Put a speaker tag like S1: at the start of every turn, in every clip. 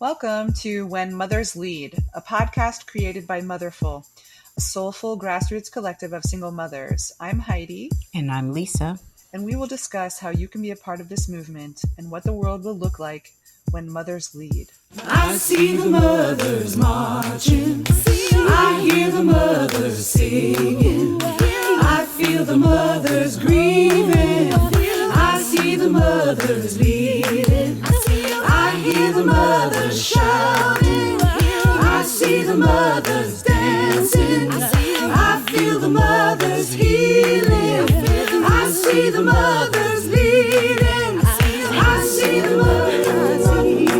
S1: Welcome to When Mothers Lead, a podcast created by Motherful, a soulful grassroots collective of single mothers. I'm Heidi.
S2: And I'm Lisa.
S1: And we will discuss how you can be a part of this movement and what the world will look like when mothers lead.
S3: I see the mothers marching. I hear the mothers singing. I feel the mothers grieving. I see the mothers leading. I hear the mothers shouting. I see the mothers dancing. I feel the mothers healing. I see the mothers leading. I see the mothers healing.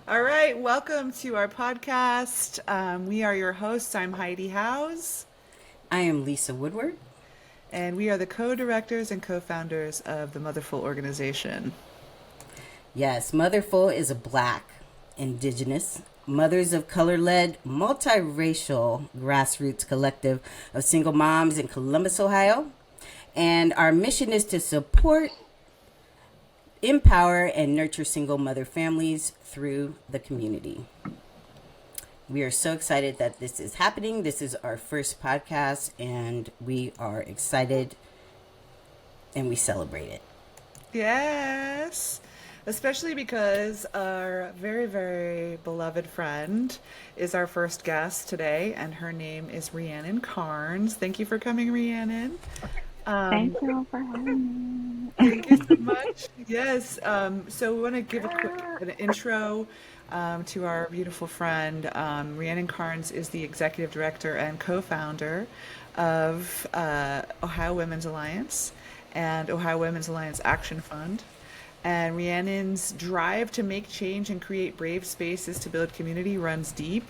S1: All right, welcome to our podcast. We are your hosts. I'm Heidi Howes.
S2: I am Lisa Woodward.
S1: And we are the co-directors and co-founders of the Motherful organization.
S2: Yes, Motherful is a Black, Indigenous, mothers of color-led, multiracial grassroots collective of single moms in Columbus, Ohio. And our mission is to support, empower, and nurture single mother families through the community. We are so excited that this is happening. This is our first podcast, and we are excited and we celebrate it.
S1: Yes, especially because our very, very beloved friend is our first guest today, and her name is Rhiannon Carnes. Thank you for coming, Rhiannon.
S4: Thank you for having me.
S1: Thank you so much. Yes. So we want to give an intro to our beautiful friend. Rhiannon Carnes is the executive director and co-founder of Ohio Women's Alliance and Ohio Women's Alliance Action Fund. And Rhiannon's drive to make change and create brave spaces to build community runs deep.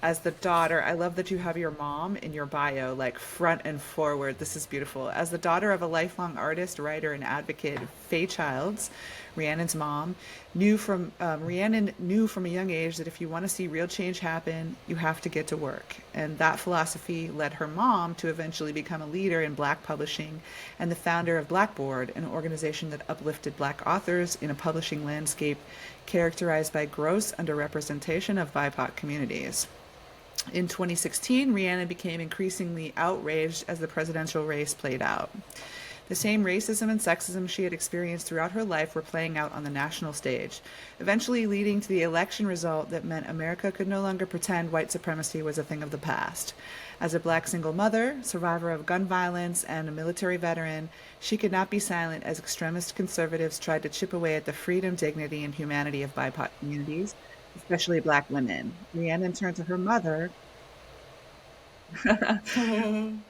S1: As the daughter, I love that you have your mom in your bio, like front and forward. This is beautiful. As the daughter of a lifelong artist, writer, and advocate, Faye Childs, Rhiannon's mom, Rhiannon knew from a young age that if you want to see real change happen, you have to get to work. And that philosophy led her mom to eventually become a leader in Black publishing and the founder of Blackboard, an organization that uplifted Black authors in a publishing landscape characterized by gross underrepresentation of BIPOC communities. In 2016, Rhiannon became increasingly outraged as the presidential race played out. The same racism and sexism she had experienced throughout her life were playing out on the national stage, eventually leading to the election result that meant America could no longer pretend white supremacy was a thing of the past. As a Black single mother, survivor of gun violence, and a military veteran, she could not be silent as extremist conservatives tried to chip away at the freedom, dignity, and humanity of BIPOC communities, especially Black women. Rhiannon turned to her mother,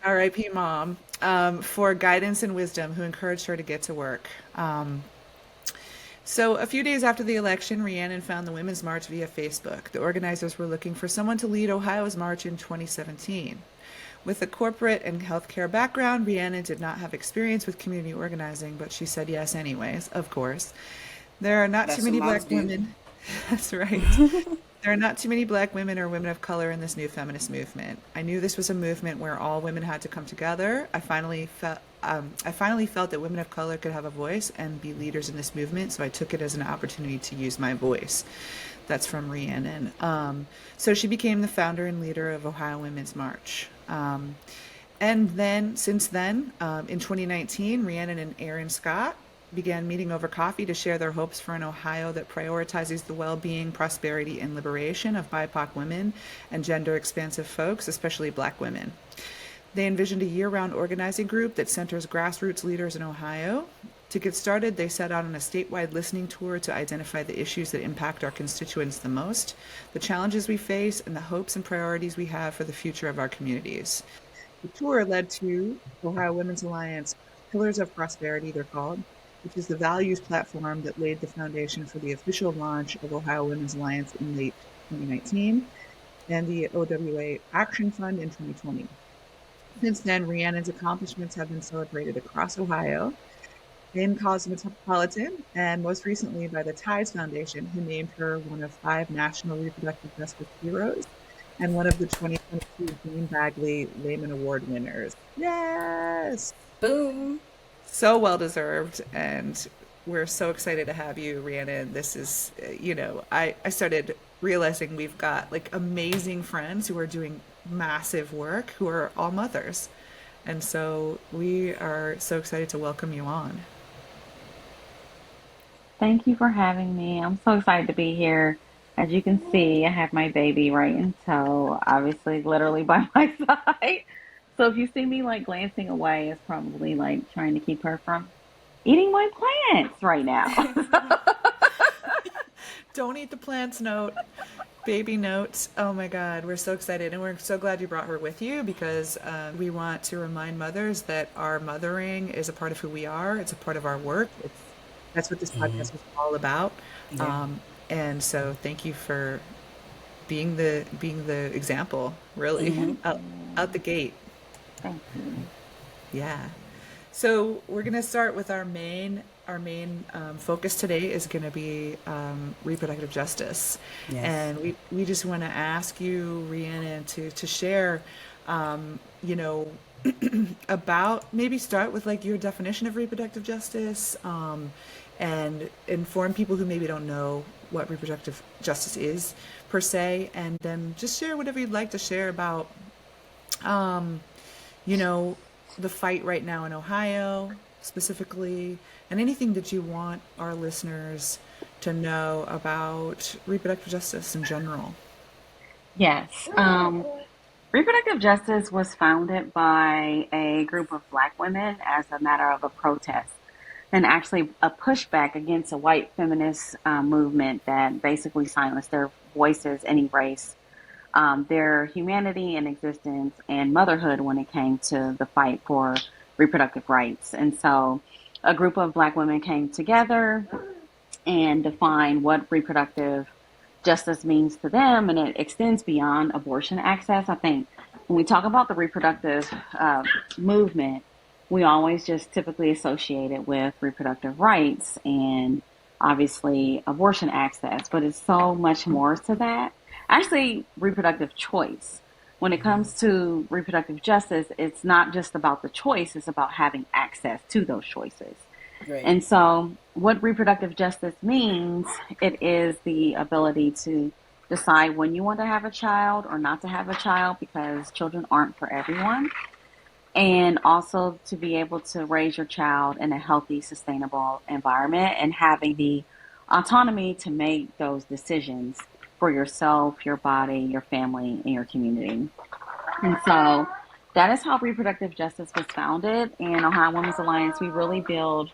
S1: R.I.P. Mom, for guidance and wisdom, who encouraged her to get to work. So a few days after the election, Rhiannon found the Women's March via Facebook. The organizers were looking for someone to lead Ohio's march in 2017. With a corporate and healthcare background, Rhiannon did not have experience with community organizing, but she said yes anyways, of course. There are not too many Black women. That's right. There are not too many Black women or women of color in this new feminist movement. I knew this was a movement where all women had to come together. I finally felt that women of color could have a voice and be leaders in this movement, so I took it as an opportunity to use my voice. That's from Rhiannon. So she became the founder and leader of Ohio Women's March. And then, since then, in 2019, Rhiannon and Aaron Scott began meeting over coffee to share their hopes for an Ohio that prioritizes the well-being, prosperity, and liberation of BIPOC women and gender-expansive folks, especially Black women. They envisioned a year-round organizing group that centers grassroots leaders in Ohio. To get started, they set out on a statewide listening tour to identify the issues that impact our constituents the most, the challenges we face, and the hopes and priorities we have for the future of our communities. The tour led to Ohio Women's Alliance Pillars of Prosperity, they're called, which is the values platform that laid the foundation for the official launch of Ohio Women's Alliance in late 2019, and the OWA Action Fund in 2020. Since then, Rhiannon's accomplishments have been celebrated across Ohio, in Cosmopolitan, and most recently by the Tides Foundation, who named her one of 5 National Reproductive Justice Heroes and one of the 2022 Dean Bagley Lehman Award winners. Yes!
S2: Boom.
S1: So well deserved, and we're so excited to have you, Rhiannon. This is, I started realizing we've got like amazing friends who are doing massive work who are all mothers. And so we are so excited to welcome you on.
S4: Thank you for having me. I'm so excited to be here. As you can see, I have my baby right in tow, obviously, literally by my side. So if you see me like glancing away, it's probably like trying to keep her from eating my plants right now.
S1: Don't eat the plants note. Baby notes. Oh my God, we're so excited. And we're so glad you brought her with you because we want to remind mothers that our mothering is a part of who we are. It's a part of our work. That's what this podcast is all about.
S2: Yeah.
S1: And so thank you for being the example, really, out the gate.
S4: Thank you.
S1: Yeah. So we're gonna start with our main focus today is gonna be reproductive justice,
S2: Yes.
S1: and we just want to ask you, Rhiannon, to share, you know, about maybe start with like your definition of reproductive justice, and inform people who maybe don't know what reproductive justice is per se, and then just share whatever you'd like to share about um, you know, the fight right now in Ohio specifically, and anything that you want our listeners to know about reproductive justice in general.
S4: Yes. Reproductive justice was founded by a group of Black women as a matter of a protest and actually a pushback against a white feminist movement that basically silenced their voices and erased their humanity and existence and motherhood when it came to the fight for reproductive rights. And so a group of Black women came together and defined what reproductive justice means to them, and it extends beyond abortion access. I think when we talk about the reproductive movement, we always just typically associate it with reproductive rights and obviously abortion access, but it's so much more to that. Actually, reproductive choice. When it comes to reproductive justice, it's not just about the choice, it's about having access to those choices.
S2: Great.
S4: And so, what reproductive justice means, it is the ability to decide when you want to have a child or not to have a child because children aren't for everyone. And also to be able to raise your child in a healthy, sustainable environment and having the autonomy to make those decisions for yourself, your body, your family, and your community. And so that is how reproductive justice was founded. And Ohio Women's Alliance, we really build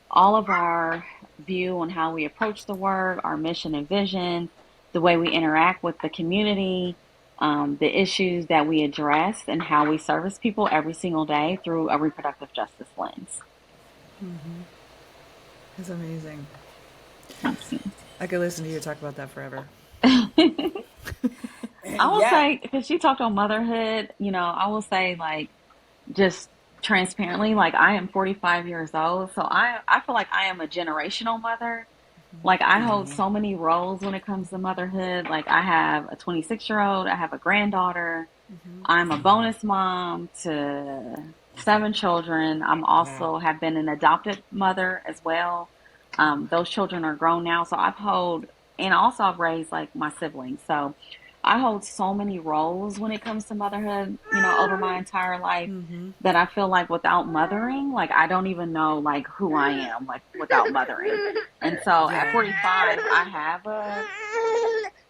S4: all of our view on how we approach the work, our mission and vision, the way we interact with the community, the issues that we address, and how we service people every single day through a reproductive justice lens.
S1: It's amazing.
S4: Thank you.
S1: I could listen to you talk about that forever.
S4: I will
S2: Yeah.
S4: say, because she talked on motherhood, I will say, like, just transparently, like, I am 45 years old, so I feel like I am a generational mother. Like, I hold so many roles when it comes to motherhood. Like, I have a 26-year-old, I have a granddaughter, I'm a bonus mom to 7 children. I'm also have been an adopted mother as well. Those children are grown now, so and also I've raised like my siblings. So I hold so many roles when it comes to motherhood, over my entire life that I feel like without mothering, like I don't even know like who I am, like without mothering. And so at 45, I have a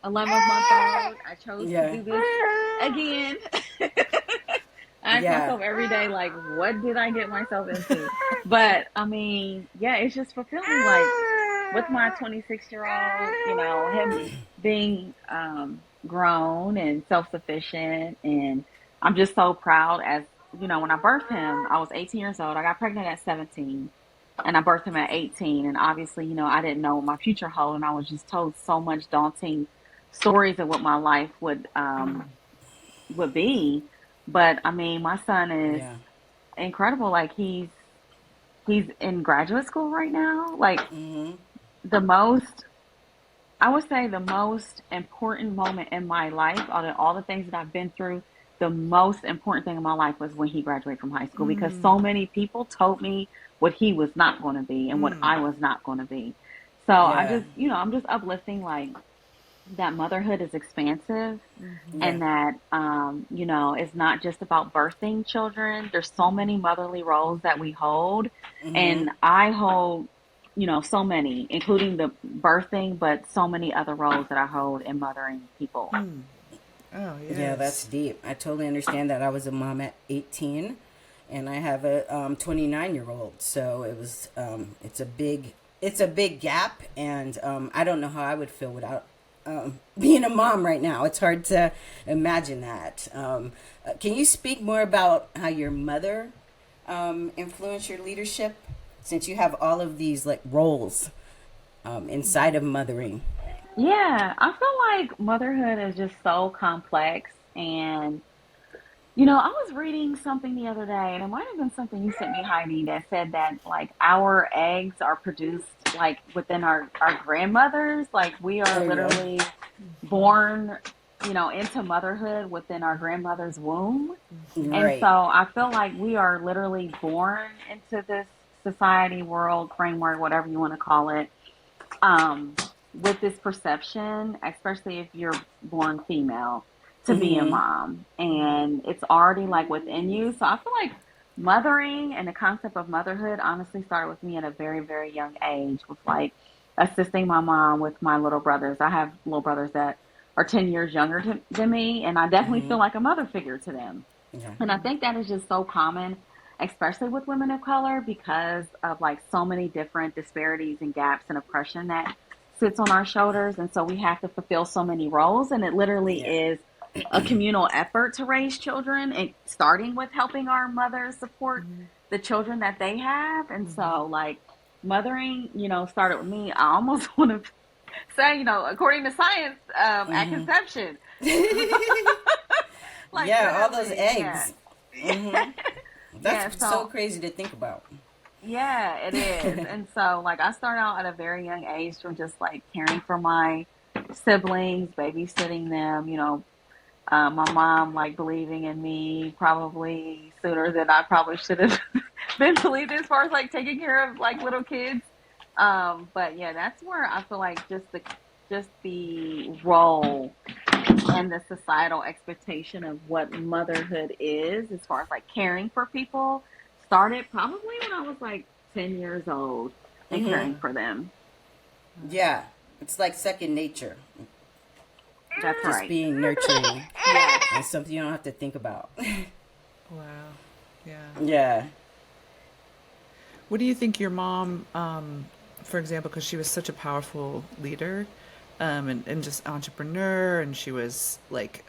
S4: 11-month-old. I chose to do this again. I ask myself every day, like, what did I get myself into? But I mean, yeah, it's just fulfilling. Like with my 26-year-old, him being grown and self-sufficient, and I'm just so proud. As when I birthed him, I was 18 years old. I got pregnant at 17, and I birthed him at 18. And obviously, I didn't know what my future held, and I was just told so much daunting stories of what my life would be. But I mean, my son is incredible. Like he's he's in graduate school right now. Like
S2: Mm-hmm.
S4: the most, I would say the most important moment in my life, all the things that I've been through, the most important thing in my life was when he graduated from high school because so many people told me what he was not going to be and what I was not going to be. So I
S2: Yeah.
S4: just, I'm just uplifting like that motherhood is expansive
S2: Yeah.
S4: and that, it's not just about birthing children. There's so many motherly roles that we hold.
S2: Mm-hmm.
S4: And I hold, so many, including the birthing, but so many other roles that I hold in mothering people.
S1: Oh,
S2: Yeah, that's
S1: yes.
S2: deep. I totally understand that. I was a mom at 18, and I have a 29-year-old. So it's a big gap, and I don't know how I would feel without being a mom right now. It's hard to imagine that. Can you speak more about how your mother influenced your leadership, since you have all of these like roles inside of mothering?
S4: Yeah, I feel like motherhood is just so complex. And, I was reading something the other day, and it might have been something you sent me, Heidi, that said that like our eggs are produced like within our grandmothers. Like we are
S2: Oh yeah,
S4: literally born, into motherhood within our grandmother's womb. And so
S2: right.
S4: I feel like we are literally born into this society, world, framework, whatever you want to call it, um, with this perception, especially if you're born female, to be a
S2: Mm-hmm.
S4: mom. And it's already like within you. So I feel like mothering and the concept of motherhood honestly started with me at a very, very young age with like assisting my mom with my little brothers. I have little brothers that are 10 years younger than me, and I definitely
S2: Mm-hmm.
S4: feel like a mother figure to them.
S2: Yeah.
S4: And I think that is just so common, especially with women of color, because of like so many different disparities and gaps and oppression that sits on our shoulders. And so we have to fulfill so many roles. And it literally
S2: Yeah.
S4: is a communal effort to raise children, and starting with helping our mothers support the children that they have. And so, like, mothering, started with me. I almost want to say, according to science, at
S2: Mm-hmm.
S4: conception. Like,
S2: Yeah, all those
S4: literally, yeah.
S2: eggs. Mm-hmm.
S4: Yeah,
S2: That's so
S4: so
S2: crazy to think about.
S4: yeah, it is. And so like I started out at a very young age from just like caring for my siblings, babysitting them, my mom like believing in me probably sooner than I probably should have been believed as far as like taking care of like little kids. But yeah, that's where I feel like just the role and the societal expectation of what motherhood is as far as like caring for people started probably when I was like 10 years old and
S2: Mm-hmm.
S4: caring for them.
S2: Yeah, it's like second nature.
S4: That's
S2: Just
S4: right.
S2: being nurturing.
S4: Yeah.
S2: It's something you don't have to think about.
S1: Wow. Yeah.
S2: Yeah.
S1: What do you think your mom, for example, because she was such a powerful leader, and just entrepreneur, and she was like,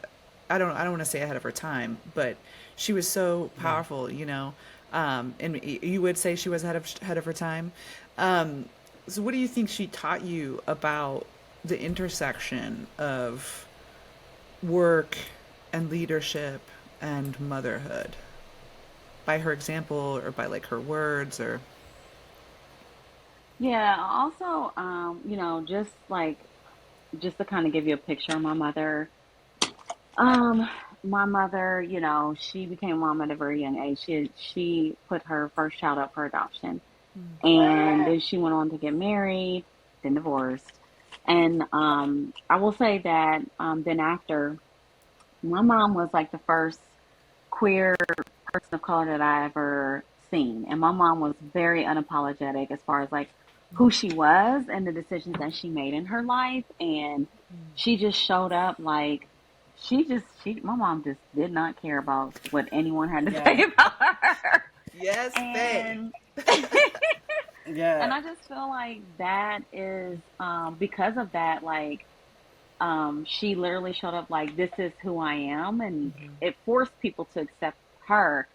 S1: I don't want to say ahead of her time, but she was so
S2: Yeah.
S1: powerful, and you would say she was ahead of her time. Um, so what do you think she taught you about the intersection of work and leadership and motherhood by her example or by like her words or
S4: Yeah. Also, just to kind of give you a picture of my mother. Um, my mother, she became a mom at a very young age. She put her first child up for adoption, and then she went on to get married, then divorced. And I will say that then after, my mom was like the first queer person of color that I ever seen, and my mom was very unapologetic as far as like who she was and the decisions that she made in her life, and she just showed up like my mom just did not care about what anyone had to
S2: Yeah.
S4: say about her.
S1: yes, Faye.
S4: And
S2: Yeah.
S4: and I just feel like that is because of that, like she literally showed up like this is who I am, and it forced people to accept her,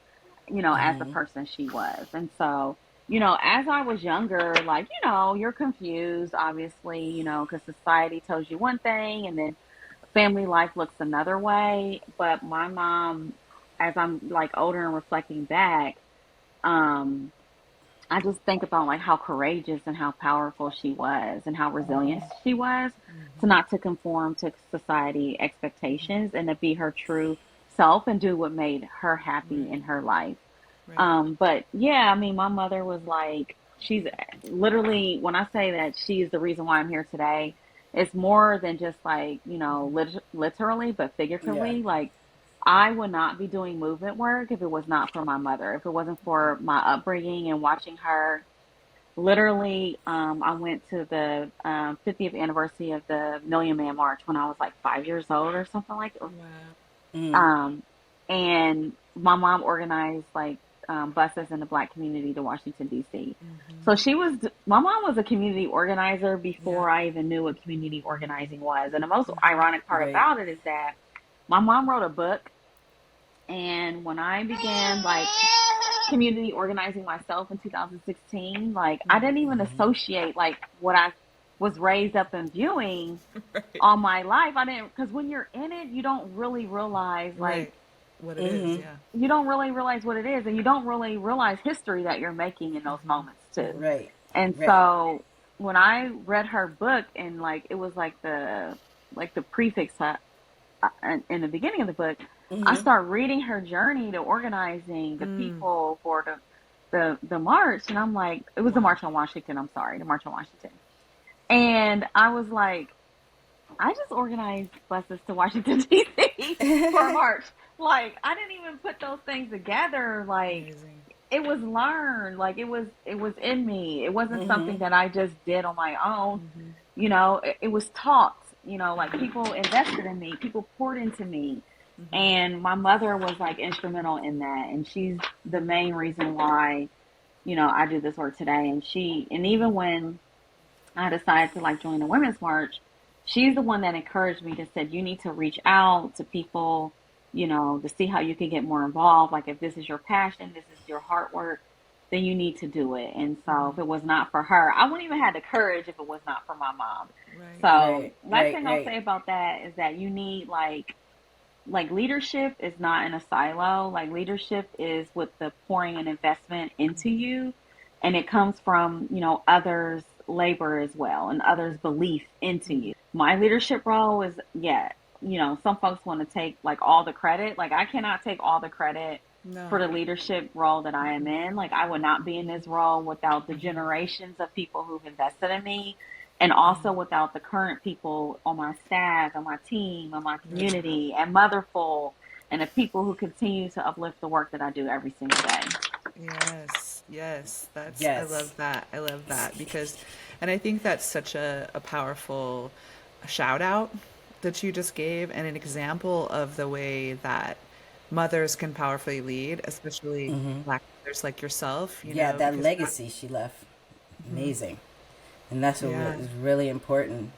S4: as the
S2: Mm-hmm.
S4: person she was. And so, as I was younger, like, you're confused, obviously, because society tells you one thing and then family life looks another way. But my mom, as I'm like older and reflecting back, um, I just think about like how courageous and how powerful she was and how resilient she was to not to conform to society expectations and to be her true self and do what made her happy in
S1: Right.
S4: her life.
S1: Right.
S4: But yeah, I mean, my mother was like, she's literally, when I say that she's the reason why I'm here today, it's more than just like, literally, but
S2: Yeah.
S4: figuratively. Like, I would not be doing movement work if it was not for my mother, if it wasn't for my upbringing and watching her. Literally, I went to the 50th anniversary of the Million Man March when I was like 5 years old or something like that.
S1: Wow.
S4: Um, and my mom organized like buses in the Black community to Washington D.C. So my mom was a community organizer
S1: Yeah.
S4: before I even knew what community organizing was. And the most ironic part
S2: Right.
S4: about it is that my mom wrote a book, and when I began like community organizing myself in 2016, like I didn't even associate like what I was raised up and viewing
S1: Right.
S4: all my life. I didn't, because when you're in it, you don't really realize like
S1: Right. What it is, yeah.
S4: you don't really realize what it is, and you don't really realize history that you're making in those moments too.
S2: Right.
S4: And
S2: Right.
S4: so when I read her book, and like it was like the prefix in the beginning of the book, I start reading her journey to organizing the people for the march, and I'm like, it was the
S1: Wow.
S4: March on Washington. I'm sorry, the March on Washington, and I was like, I just organized buses to Washington D.C. for a march. Like I didn't even put those things together. Like
S1: Amazing.
S4: it was learned. Like it was in me. It wasn't something that I just did on my own. It was taught. Like people invested in me. People poured into me. And my mother was like instrumental in that. And she's the main reason why, I do this work today. And even when I decided to like join the Women's March, she's the one that encouraged me to said, you need to reach out to people, to see how you can get more involved. Like if this is your passion, this is your heart work, then you need to do it. And so if it was not for her, I wouldn't even have the courage if it was not for my mom.
S1: Right.
S4: So
S2: Right.
S4: last
S2: Right.
S4: thing I'll
S2: Right.
S4: say about that is that you need like leadership is not in a silo. Like leadership is with the pouring and investment into you, and it comes from others' labor as well and others' belief into you. My leadership role is, yeah, some folks want to take like all the credit. Like I cannot take all the credit for
S1: No.
S4: the leadership role that I am in. Like I would not be in this role without the generations of people who've invested in me, and also without the current people on my staff and my team and my
S1: Right.
S4: community and Motherful and the people who continue to uplift the work that I do every single day.
S1: Yes, yes, I
S2: Yes.
S1: love that. I love that because, and I think that's such a powerful shout out that you just gave and an example of the way that mothers can powerfully lead, especially Black mothers like yourself,
S2: Yeah, that
S1: because that,
S2: legacy she left. Amazing. And that's what
S1: yeah,
S2: is really important.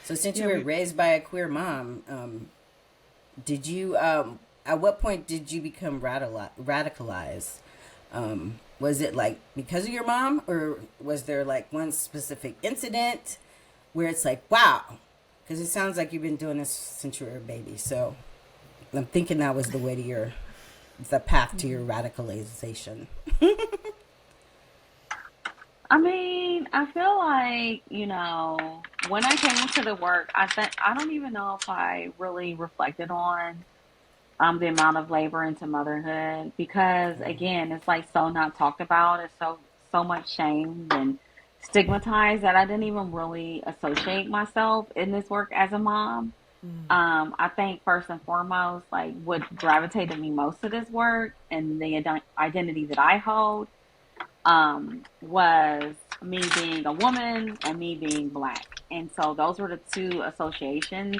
S2: So since you
S1: yeah,
S2: were
S1: we,
S2: raised by a queer mom, did you at what point did you become radicalized? Was it like because of your mom, or was there like one specific incident where it's like, wow? Because it sounds like you've been doing this since you were a baby. So I'm thinking that was the path to your radicalization.
S4: I mean, I feel like, when I came into the work, I don't even know if I really reflected on the amount of labor into motherhood because again, it's like so not talked about. It's so much shame and stigmatized that I didn't even really associate myself in this work as a mom. I think first and foremost, like what gravitated me most to this work and the identity that I hold was me being a woman and me being Black. And so those were the two associations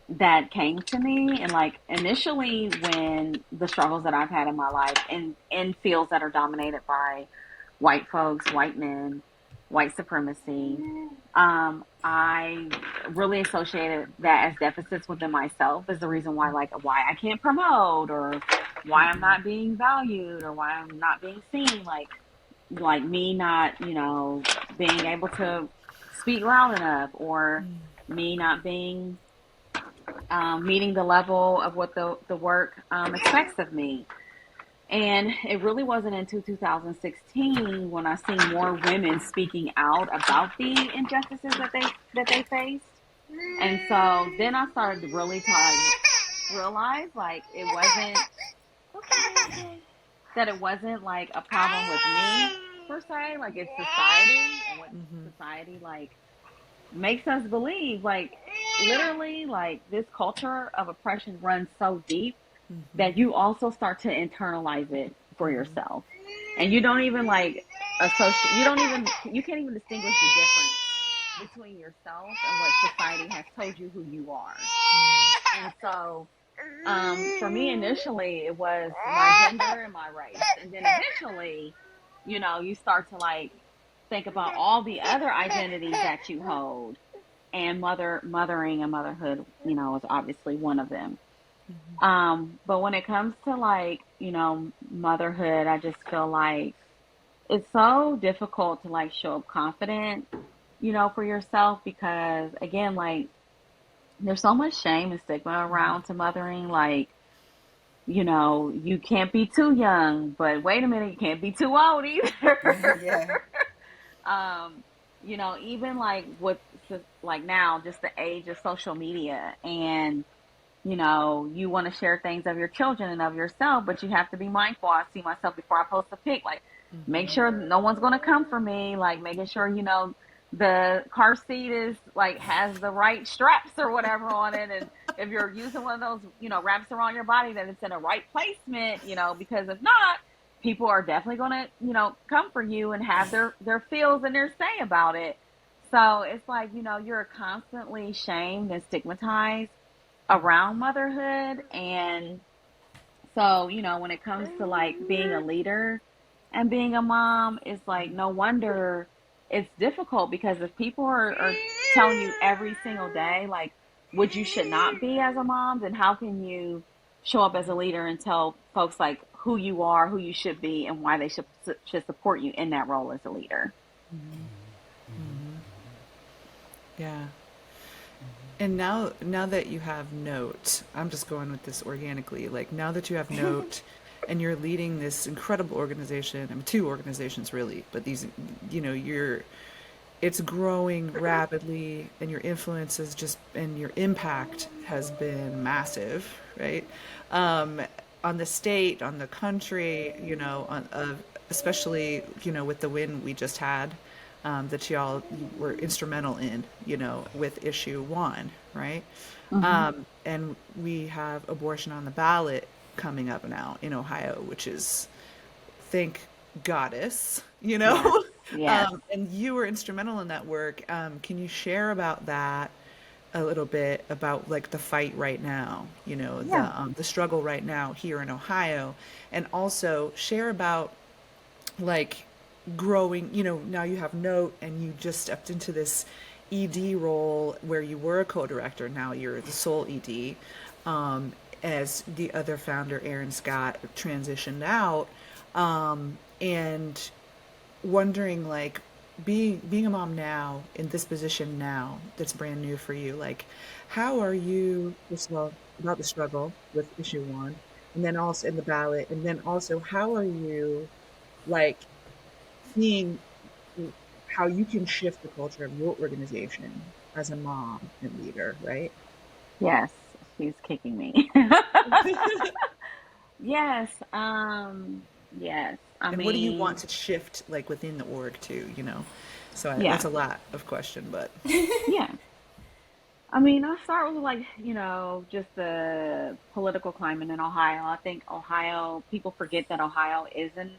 S4: that came to me. And like initially when the struggles that I've had in my life in fields that are dominated by white folks, white men, white supremacy, I really associated that as deficits within myself as the reason why I can't promote or why I'm not being valued or why I'm not being seen. Like me not, being able to speak loud enough or me not being meeting the level of what the work expects of me. And it really wasn't until 2016 when I seen more women speaking out about the injustices that they faced. And so then I started to really realize like it wasn't that it wasn't like a problem with me per se, like it's society and what society like makes us believe. Like literally, like this culture of oppression runs so deep that you also start to internalize it for yourself, and you don't even like associate. You can't even distinguish the difference between yourself and what society has told you who you are. And so for me, initially, it was my gender and my race. And then eventually, you start to like think about all the other identities that you hold. And mothering and motherhood, is obviously one of them. But when it comes to like, motherhood, I just feel like it's so difficult to like show up confident, for yourself because again, like there's so much shame and stigma around to mothering. Like, you can't be too young, but wait a minute, you can't be too old either.
S2: Yeah.
S4: Even like with like now, just the age of social media and, you want to share things of your children and of yourself, but you have to be mindful. I see myself before I post a pic, like make sure no one's going to come for me, like making sure, the car seat is like has the right straps or whatever on it, and if you're using one of those wraps around your body, that it's in a right placement, because if not, people are definitely going to come for you and have their feels and their say about it. So it's like you're constantly shamed and stigmatized around motherhood. And so when it comes to like being a leader and being a mom, it's like no wonder it's difficult, because if people are telling you every single day, like, what you should not be as a mom, then how can you show up as a leader and tell folks like who you are, who you should be, and why they should support you in that role as a leader?
S1: Yeah. And now that you have Note, I'm just going with this organically. Like now that you have Note and you're leading this incredible organization, I mean, two organizations really, but these, it's growing rapidly, and your influence is and your impact has been massive, right? On the state, on the country, especially, with the win we just had, that y'all were instrumental in, with issue 1, right? And we have abortion on the ballot coming up now in Ohio, which is, thank goddess,
S4: Yes.
S1: and you were instrumental in that work. Can you share about that a little bit, about like the fight right now,
S4: Yeah.
S1: the struggle right now here in Ohio, and also share about like growing, now you have Note and you just stepped into this ED role where you were a co-director. Now you're the sole ED, as the other founder, Aaron Scott, transitioned out, and wondering like being a mom now in this position now that's brand new for you, like how are you, first of all, about the struggle with issue 1, and then also in the ballot, and then also how are you like seeing how you can shift the culture of your organization as a mom and leader, right?
S4: Yes. She's kicking me. Yes. Yes. I
S1: And what do you want
S4: mean,
S1: to shift like within the org too, So
S4: yeah.
S1: that's a lot of question, but
S4: Yeah. I mean, I'll start with like, just the political climate in Ohio. I think people forget that Ohio isn't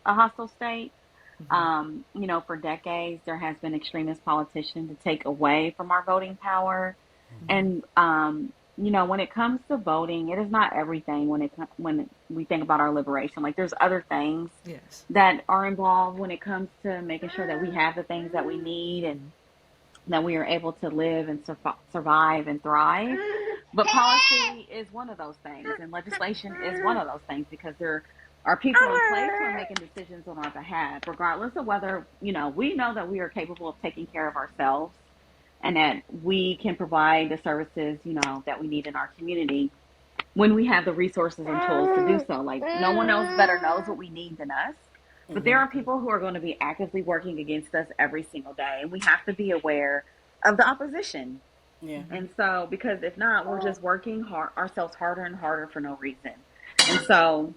S4: a hostile state. For decades there has been extremist politicians to take away from our voting power. And when it comes to voting, it is not everything when we think about our liberation. Like there's other things
S1: yes.
S4: that are involved when it comes to making sure that we have the things that we need and that we are able to live and survive and thrive. But policy is one of those things, and legislation is one of those things, because there are people in place who are making decisions on our behalf, regardless of whether, we know that we are capable of taking care of ourselves and that we can provide the services, that we need in our community. when we have the resources and tools to do so. Like, no one else better knows what we need than us. But there are people who are going to be actively working against us every single day. And we have to be aware of the opposition.
S2: Yeah.
S4: And so, because if not, we're just working ourselves harder and harder for no reason. And so,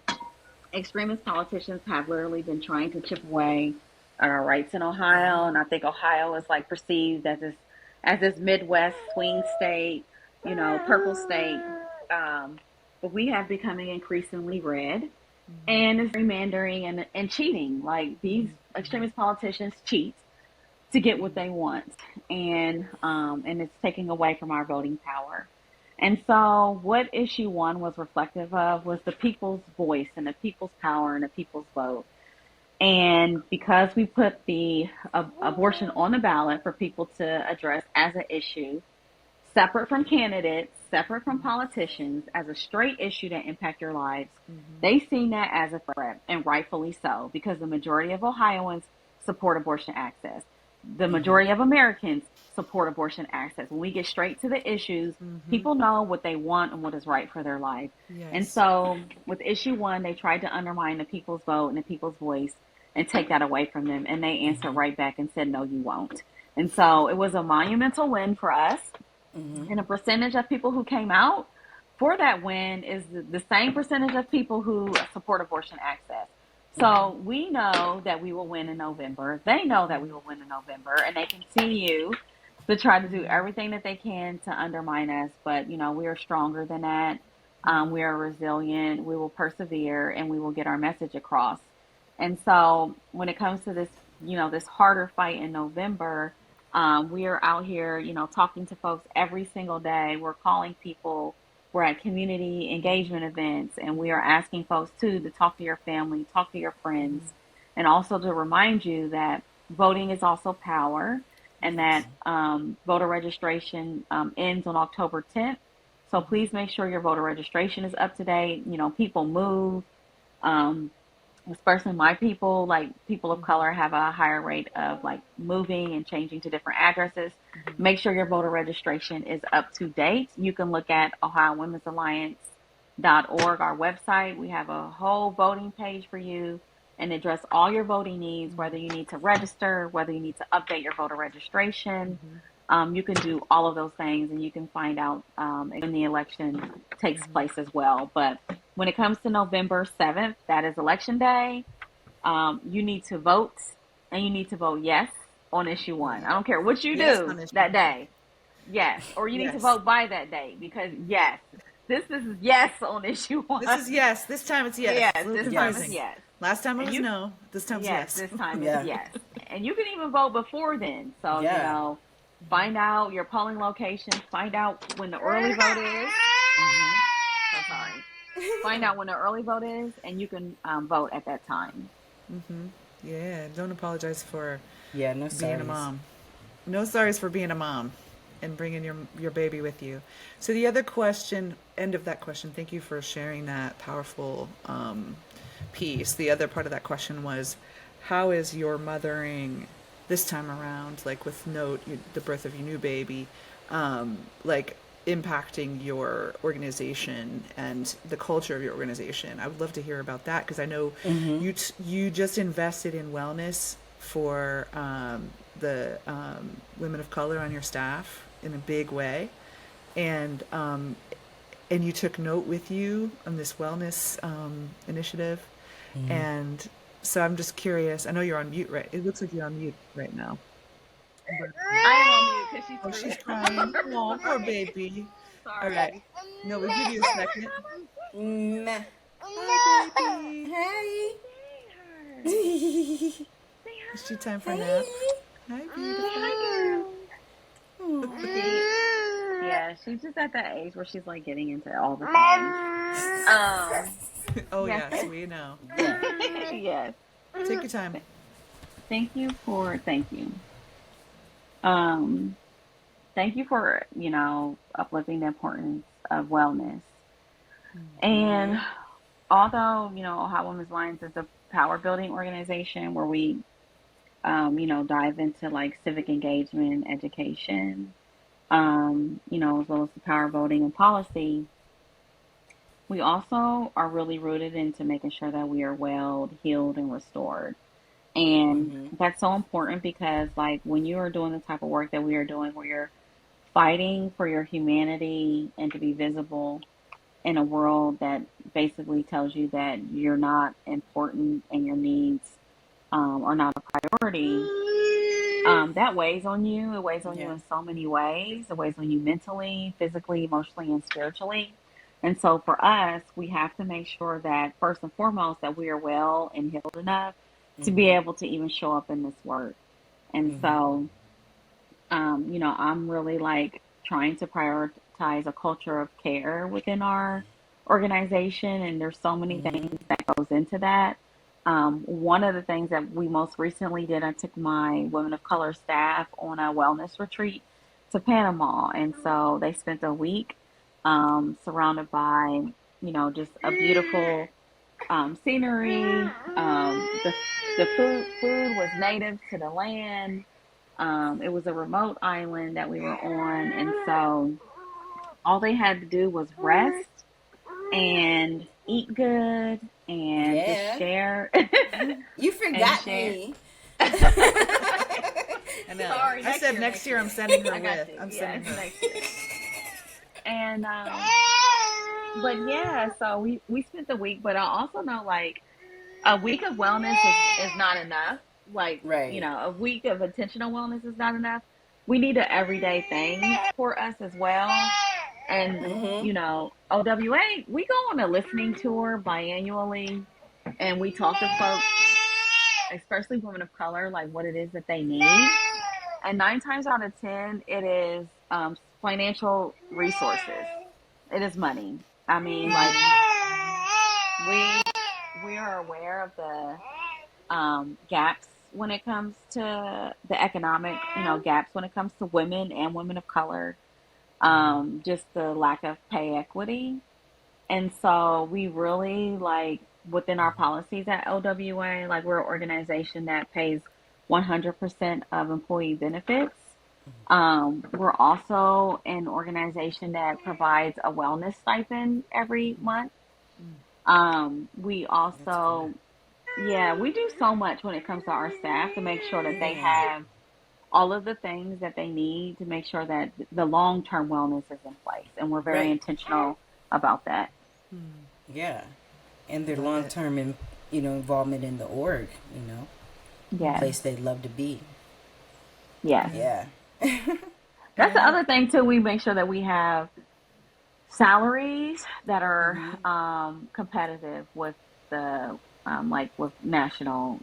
S4: extremist politicians have literally been trying to chip away at our rights in Ohio. And I think Ohio is like perceived as this Midwest swing state, purple state. But we have becoming increasingly red, and it's gerrymandering and cheating. Like, these extremist politicians cheat to get what they want, and it's taking away from our voting power. And so, what issue one was reflective of was the people's voice and the people's power and the people's vote. And because we put the abortion on the ballot for people to address as an issue, separate from candidates, separate from politicians, as a straight issue that impact your lives, they seen that as a threat, and rightfully so, because the majority of Ohioans support abortion access. The majority of Americans support abortion access. When we get straight to the issues, people know what they want and what is right for their life.
S1: Yes.
S4: And so with issue one, they tried to undermine the people's vote and the people's voice and take that away from them. And they answered right back and said, no, you won't. And so it was a monumental win for us. And a percentage of people who came out for that win is the same percentage of people who support abortion access. So we know that we will win in November. They know that we will win in November, and they continue to try to do everything that they can to undermine us. But, we are stronger than that. We are resilient. We will persevere, and we will get our message across. And so when it comes to this, this harder fight in November, we are out here, talking to folks every single day. We're calling people. We're at community engagement events, and we are asking folks too to talk to your family, talk to your friends, and also to remind you that voting is also power, and that voter registration ends on October 10th. So please make sure your voter registration is up to date. People move. Especially my people, like people of color, have a higher rate of like moving and changing to different addresses. Make sure your voter registration is up to date. You can look at OhioWomen'sAlliance.org, our website. We have a whole voting page for you and address all your voting needs, whether you need to register, whether you need to update your voter registration. You can do all of those things, and you can find out when the election takes place as well. But when it comes to November 7th, that is election day, you need to vote, and you need to vote yes on issue one. I don't care what you do that day. Yes. Or you need to vote by that day, because yes, this is yes on issue one.
S1: This is yes. This time it's yes.
S4: Yes, this time it's yes.
S1: Last time it was no. This time it's yes.
S4: This time it's yes. And you can even vote before then. So, find out your polling location. Find out when the early vote is. So sorry. Find out when the early vote is, and you can vote at that time.
S1: Yeah, don't apologize for
S2: no
S1: being a mom. No sorries for being a mom and bringing your baby with you. So the other question, end of that question, thank you for sharing that powerful piece. The other part of that question was, how is your mothering this time around, like with the birth of your new baby, like impacting your organization and the culture of your organization? I would love to hear about that, because I know you just invested in wellness for the women of color on your staff in a big way, and you took note with you on this wellness initiative, and so I'm just curious. I know you're on mute, right? It looks like you're on mute right now.
S4: I am on mute because
S1: she's crying. Oh, poor baby.
S4: Sorry.
S1: All right. No, we'll give you a second.
S2: Hi, baby.
S4: Hey.
S1: It's your time for a nap. Hi, beautiful.
S4: Yeah, she's just at that age where she's like getting into all the things.
S1: Oh, yes, we know.
S4: Yes.
S1: Take your time.
S4: Thank you. Thank you for, uplifting the importance of wellness. And although, Ohio Women's Alliance is a power building organization where we, dive into like civic engagement, education, as well as the power voting and policy, we also are really rooted into making sure that we are well healed and restored. And
S2: Mm-hmm.
S4: that's so important because, like, when you are doing the type of work that we are doing, where you're fighting for your humanity and to be visible in a world that basically tells you that you're not important and your needs are not a priority, that weighs on you. It weighs on you
S2: Yeah.
S4: in so many ways. It weighs on you mentally, physically, emotionally, and spiritually. And so for us, we have to make sure that first and foremost that we are well and healed enough to be
S2: Mm-hmm.
S4: able to even show up in this work. And
S2: Mm-hmm.
S4: so, I'm really like trying to prioritize a culture of care within our organization. And there's so many
S2: Mm-hmm.
S4: things that goes into that. One of the things that we most recently did, I took my women of color staff on a wellness retreat to Panama. And so they spent a week surrounded by, just a beautiful scenery. The food was native to the land. It was a remote island that we were on, and so all they had to do was rest and eat good and just
S2: Yeah.
S4: share
S2: You
S4: and
S2: forgot
S4: share.
S2: me.
S1: I know.
S4: Sorry,
S1: I
S4: next
S1: said
S4: year,
S1: next
S4: next
S1: year
S4: year.
S1: I'm sending her
S4: I got
S1: with.
S4: you.
S1: I'm
S4: Yes,
S1: sending her.
S4: next year. And but yeah, so we spent the week, but I also know like a week of wellness is not enough. Like,
S2: Right.
S4: a week of intentional wellness is not enough. We need a everyday thing for us as well. And,
S2: Mm-hmm.
S4: OWA, we go on a listening tour biannually and we talk to folks, especially women of color, like what it is that they need. And 9 times out of 10, it is financial resources. It is money. I mean, like
S2: Mm-hmm.
S4: we are aware of the gaps when it comes to the economic, gaps when it comes to women and women of color.
S2: Mm-hmm.
S4: Just the lack of pay equity, and so we really like within our policies at OWA, like we're an organization that pays 100% of employee benefits. We're also an organization that provides a wellness stipend every month. We
S2: That's good.
S4: also, yeah, we do so much when it comes to our staff to make sure that they
S2: Yeah.
S4: have all of the things that they need to make sure that the long term wellness is in place. And we're very
S2: Right.
S4: intentional about that.
S2: Yeah. And their
S1: Love
S2: long
S1: it.
S2: term, involvement in the org.
S4: Yes,
S2: Place they'd love to be.
S4: yes.
S2: Yeah.
S1: And I
S4: That's the
S1: know.
S4: other thing, too. We make sure that we have salaries that are
S2: Mm-hmm.
S4: competitive with the, like with national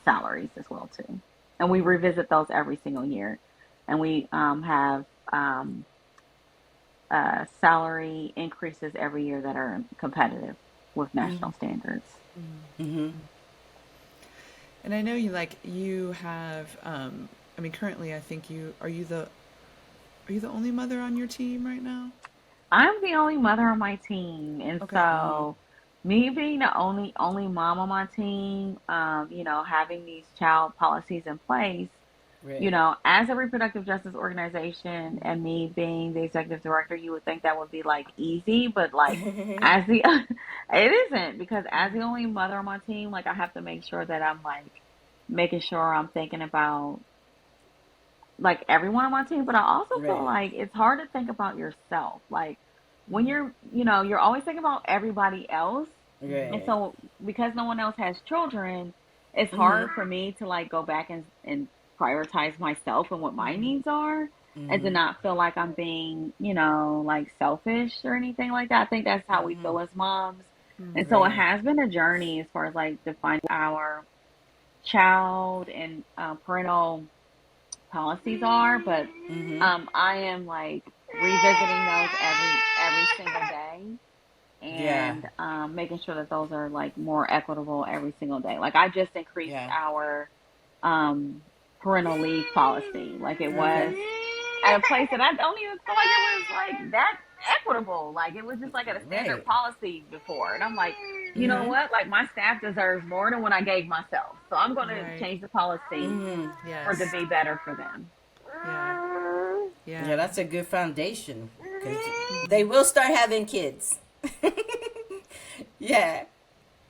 S4: salaries as well, too. And we revisit those every single year. And we have salary increases every year that are competitive with national standards.
S2: Mm-hmm.
S1: And I know you have I mean currently I think are you the only mother on your team right now?
S4: I'm the only mother on my team, and
S1: Okay.
S2: Mm-hmm.
S4: so me being the only mom on my team, having these child policies in place,
S2: Right.
S4: as a reproductive justice organization and me being the executive director, you would think that would be like easy, but like as the it isn't because as the only mother on my team, like I have to make sure that I'm like making sure I'm thinking about like everyone on my team, but I also feel
S2: Right.
S4: like it's hard to think about yourself. Like when you're always thinking about everybody else. And
S2: Right.
S4: so because no one else has children, it's
S2: Mm-hmm.
S4: hard for me to like go back and prioritize myself and what my needs are and to
S2: Mm-hmm.
S4: not feel like I'm being, like selfish or anything like that. I think that's how we
S2: Mm-hmm.
S4: feel as moms. And so it
S2: Right.
S4: has been a journey as far as like defining our child and parental policies are, but
S2: Mm-hmm.
S4: I am like revisiting those every single day
S2: Yeah.
S4: and making sure that those are like more equitable every single day. Like I just increased
S2: Yeah.
S4: our um, parental leave policy. Like it was
S2: Okay.
S4: at a place that I don't even feel like it was like that equitable. Like it was just like at a standard
S2: Right.
S4: policy before. And I'm like, you know
S2: Mm-hmm.
S4: what? Like my staff deserves more than what I gave myself. So I'm going to
S1: Right.
S4: change the policy
S2: Mm-hmm.
S4: for it to
S1: Yes.
S4: be better for them.
S1: Yeah.
S2: Yeah,
S1: Yeah.
S2: that's a good foundation because they will start having kids. Yeah.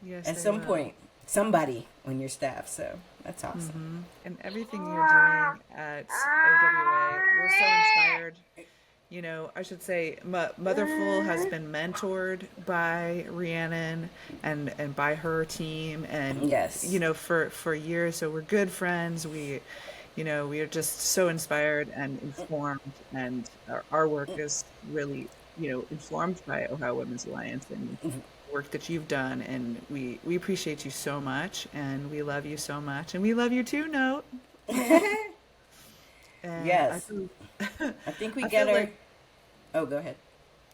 S1: Yes,
S2: At
S1: they
S2: some
S1: will.
S2: point, somebody on your staff. So that's awesome.
S1: And everything you're doing at OWA, we're so inspired. I should say Motherful has been mentored by Rhiannon and by her team and
S2: Yes.
S1: for years. So we're good friends. We are just so inspired and informed, and our work is really informed by Ohio Women's Alliance and the work that you've done. And we appreciate you so much, and we love you so much, and we love you too, Note. And
S2: Yes. I think we
S1: I
S2: get
S1: feel
S2: her.
S1: like
S2: Oh, go ahead.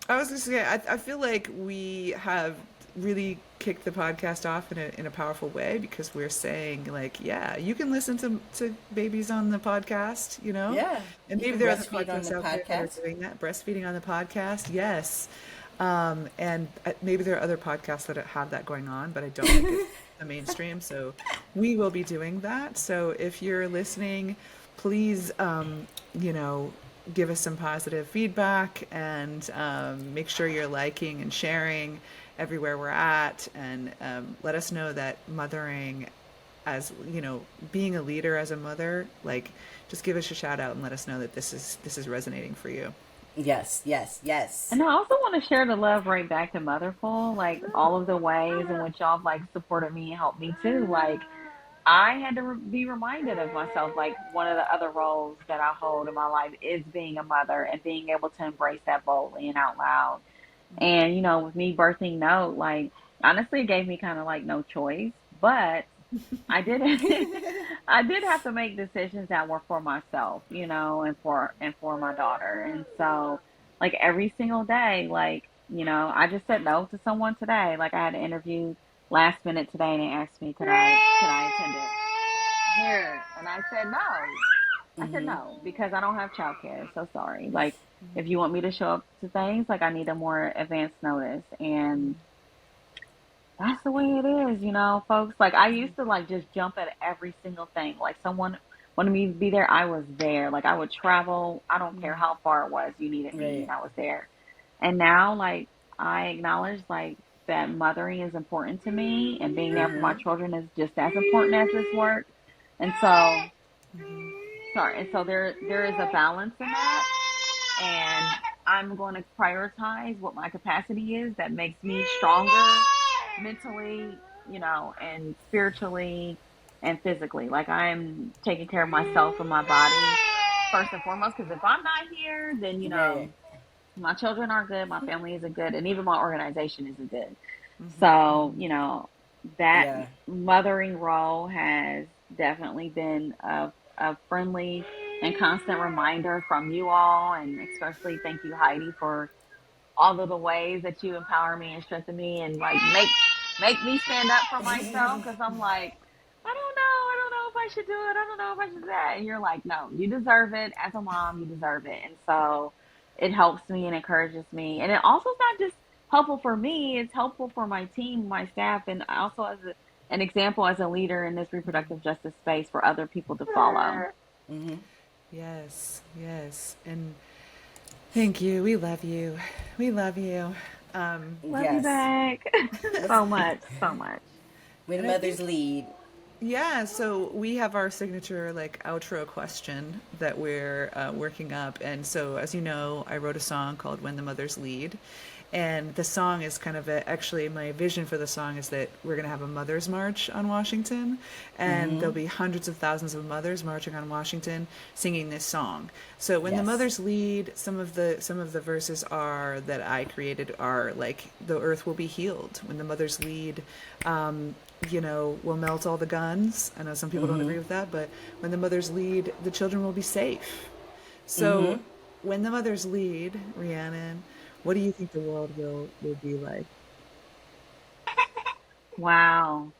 S1: I was going to say, I feel like we have really kicked the podcast off in a powerful way because we're saying, like, yeah, you can listen to babies on the podcast,
S2: Yeah.
S1: and
S2: You
S1: maybe
S2: can
S1: there are other
S2: breastfeed on
S1: podcasts
S2: the
S1: out there that
S2: podcast.
S1: are doing that, breastfeeding on the podcast, yes. And maybe there are other podcasts that have that going on, but I don't think it's the mainstream. So we will be doing that. So if you're listening, please, give us some positive feedback and make sure you're liking and sharing everywhere we're at, and let us know that mothering, as being a leader as a mother, like, just give us a shout out and let us know that this is resonating for you.
S2: Yes. Yes. Yes.
S4: And I also want to share the love right back to Motherful, like all of the ways in which y'all like supported me and helped me too. Like I had to be reminded of myself. Like one of the other roles that I hold in my life is being a mother and being able to embrace that boldly and out loud. And with me birthing Note, like honestly, it gave me kind of like no choice, but I did I did have to make decisions that were for myself, and for my daughter. And so like every single day, like, I just said no to someone today. Like I had an interview last minute today and they asked me could I attend it here? And I said no. I said no because I don't have childcare. So sorry. Like if you want me to show up to things, like I need a more advanced notice. And that's the way it is, folks. Like I used to like just jump at every single thing. Like someone wanted me to be there, I was there. Like I would travel. I don't care how far it was. You needed me, and
S2: Right.
S4: I was there. And now, like I acknowledge like that mothering is important to me, and being there for my children is just as important as this work. And so, sorry. And so there is a balance in that, and I'm going to prioritize what my capacity is that makes me stronger mentally, and spiritually and physically. Like I'm taking care of myself and my body first and foremost, because if I'm not here, then,
S2: Right.
S4: my children aren't good, my family isn't good, and even my organization isn't good. So, that
S2: Yeah.
S4: mothering role has definitely been a friendly and constant reminder from you all, and especially thank you, Heidi, for all of the ways that you empower me and strengthen me and like make me stand up for myself, because I'm like, I don't know if I should do it. I don't know if I should do that. And you're like, no, you deserve it. As a mom, you deserve it. And so it helps me and encourages me. And it also is not just helpful for me, it's helpful for my team, my staff, and also as an example as a leader in this reproductive justice space for other people to follow.
S1: Yes, yes, and thank you. We love you. We love you.
S4: Love you
S2: Yes.
S4: back. So much, so much.
S2: When
S1: And I
S2: mothers
S1: think
S2: lead.
S1: Yeah, so we have our signature like outro question that we're working up, and so as you know, I wrote a song called "When the Mothers Lead," and the song is kind of actually my vision for the song is that we're going to have a mothers march on Washington, and there'll be hundreds of thousands of mothers marching on Washington singing this song. So when the
S2: Yes.
S1: mothers lead, some of the verses are that I created are like the earth will be healed. When the mothers lead, we'll melt all the guns. I know some people don't agree with that, but when the mothers lead, the children will be safe. So when the mothers lead, Rhiannon, what do you think the world will be like?
S4: Wow.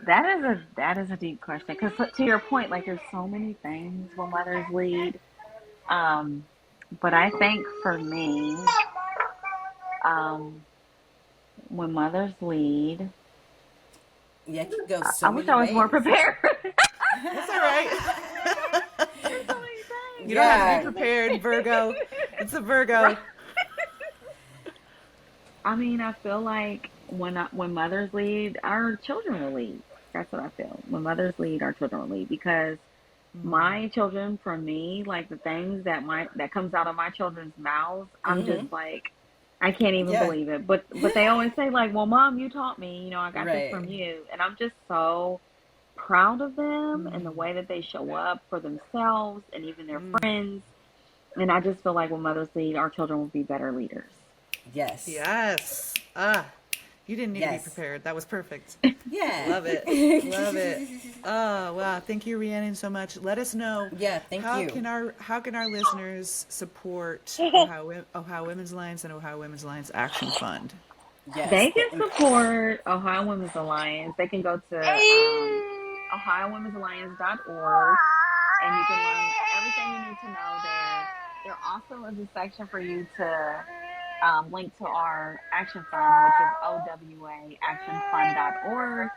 S4: That is a deep question, because to your point, like there's so many things when mothers lead. Um, but I think for me, um, when mothers lead,
S2: Yeah, it can go
S4: I
S2: so
S4: wish
S2: many
S4: I was more
S2: ways.
S4: prepared.
S1: That's all right.
S4: There's so many
S1: You
S4: things.
S1: don't have to be
S2: Yeah.
S1: prepared, Virgo. It's a Virgo.
S4: I mean, I feel like when mothers lead, our children will lead. That's what I feel. When mothers lead, our children will lead because my children, from me, like the things that comes out of my children's mouths, I'm just like, I can't even
S2: Yeah.
S4: believe it. But they always say like, "Well, mom, you taught me. You know, I got this
S2: Right.
S4: from you," and I'm just so proud of them and the way that they show up for themselves and even their friends. And I just feel like when mothers lead, our children will be better leaders.
S2: Yes.
S1: Yes. You didn't need to be
S2: Yes.
S1: prepared. That was perfect.
S2: Yeah.
S1: Love it. Love it. Oh, wow. Thank you, Rhiannon, so much. Let us know
S2: Yeah, thank
S1: how
S2: you.
S1: can our listeners support Ohio Women's Alliance and Ohio Women's Alliance Action Fund?
S2: Yes.
S4: They can support Ohio Women's Alliance. They can go to OhioWomen'sAlliance.org and you can learn everything you need to know there. There also is a section for you to link to our Action Fund, which is OWAActionFund.org.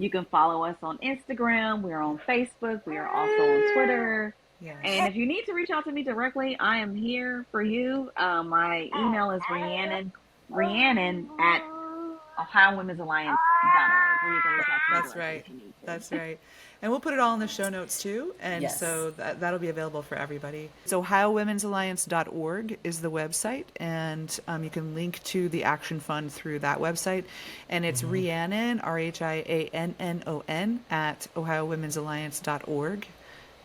S4: You can follow us on Instagram. We're on Facebook. We are also on Twitter.
S1: Yes.
S4: And if you need to reach out to me directly, I am here for you. My email is Rhiannon at OhioWomen'sAlliance.org, where you can reach out to me
S1: That's
S4: directly
S1: right.
S4: if you need to.
S1: That's right. And we'll put it all in the show notes too. And
S2: Yes.
S1: so that'll be available for everybody. So OhioWomen'sAlliance.org is the website. And you can link to the Action Fund through that website. And it's Rhiannon, Rhiannon, at OhioWomen'sAlliance.org.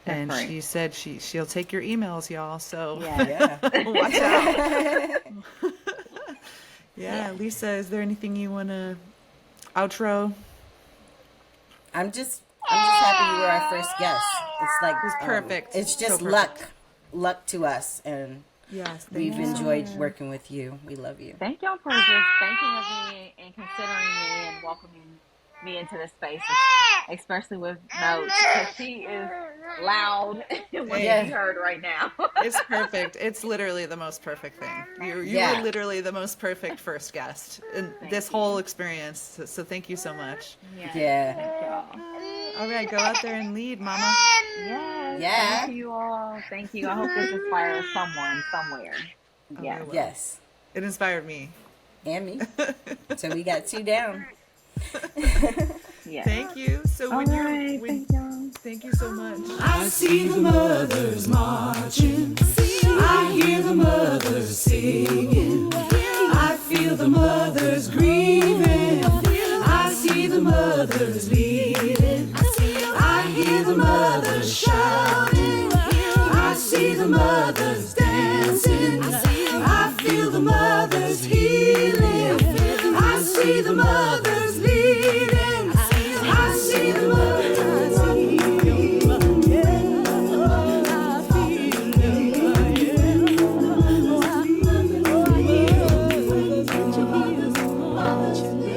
S1: And
S4: right.
S1: she said she'll take your emails, y'all. So
S4: Yeah.
S2: Yeah.
S1: watch out. Yeah. Lisa, is there anything you want to outro?
S2: I'm just happy you were our first guest. It's like
S1: It's perfect.
S2: It's just
S1: So perfect.
S2: luck to us, and
S1: Yes. Thank
S2: we've
S1: you so
S2: enjoyed
S1: much.
S2: working with you. We love you.
S4: Thank y'all for just thinking of me and considering me and welcoming me into this space, especially with Notes, because she is loud and wants to be heard right now.
S1: It's perfect. It's literally the most perfect thing. You
S2: Yeah.
S1: were literally the most perfect first guest in this whole experience. So thank you so much.
S2: Yeah.
S4: Thank y'all.
S1: All right, go out there and lead, Mama.
S4: Yes.
S2: Yeah.
S4: Thank you all. Thank you. I hope this inspires someone somewhere.
S1: Oh,
S4: Yes.
S1: it will.
S2: Yes.
S1: It inspired me.
S2: And me. So we got 2 down.
S4: Yes.
S1: Thank you. So
S4: All
S1: when
S4: right.
S1: you're
S4: Thank y'all.
S1: thank you so much.
S3: I see the mothers marching. I hear the mothers singing. I feel the mothers grieving. I see the mothers leading. I hear the mothers shouting. I see the mothers dancing. I feel the mothers healing. I see the mothers leading. I see the mothers healing. I feel them.